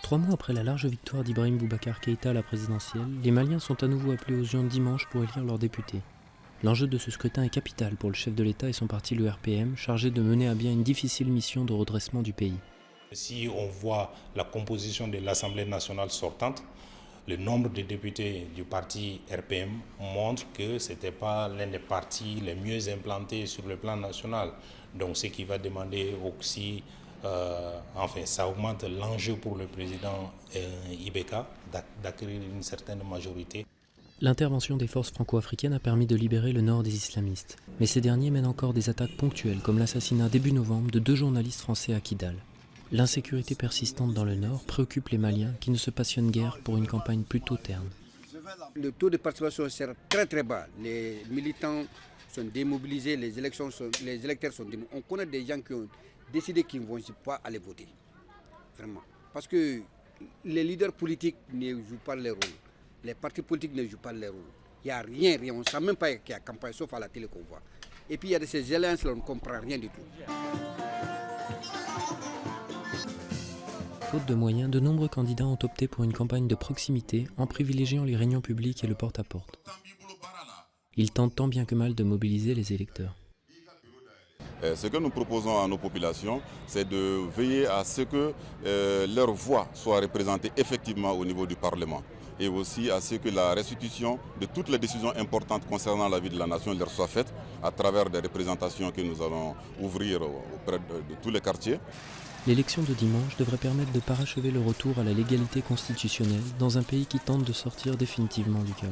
3 mois après la large victoire d'Ibrahim Boubacar Keïta à la présidentielle, les Maliens sont à nouveau appelés aux urnes dimanche pour élire leurs députés. L'enjeu de ce scrutin est capital pour le chef de l'État et son parti, le RPM, chargé de mener à bien une difficile mission de redressement du pays. Si on voit la composition de l'Assemblée nationale sortante, le nombre de députés du parti RPM montre que ce n'était pas l'un des partis les mieux implantés sur le plan national. Donc ce qui va demander aussi, ça augmente l'enjeu pour le président Ibeka d'acquérir une certaine majorité. L'intervention des forces franco-africaines a permis de libérer le nord des islamistes. Mais ces derniers mènent encore des attaques ponctuelles comme l'assassinat début novembre de 2 journalistes français à Kidal. L'insécurité persistante dans le nord préoccupe les Maliens qui ne se passionnent guère pour une campagne plutôt terne. Le taux de participation sera très très bas. Les militants sont démobilisés, les électeurs sont démobilisés. On connaît des gens qui ont décidé qu'ils ne vont pas aller voter. Vraiment. Parce que les leaders politiques ne jouent pas leur rôle. Les partis politiques ne jouent pas leur rôle. Il n'y a rien. On ne sait même pas qu'il y a campagne, sauf à la télé qu'on voit. Et puis il y a de ces alliances-là, on ne comprend rien du tout. Faute de moyens, de nombreux candidats ont opté pour une campagne de proximité en privilégiant les réunions publiques et le porte-à-porte. Ils tentent tant bien que mal de mobiliser les électeurs. Ce que nous proposons à nos populations, c'est de veiller à ce que leur voix soit représentée effectivement au niveau du Parlement et aussi à ce que la restitution de toutes les décisions importantes concernant la vie de la nation leur soit faite à travers des représentations que nous allons ouvrir auprès de tous les quartiers. L'élection de dimanche devrait permettre de parachever le retour à la légalité constitutionnelle dans un pays qui tente de sortir définitivement du chaos.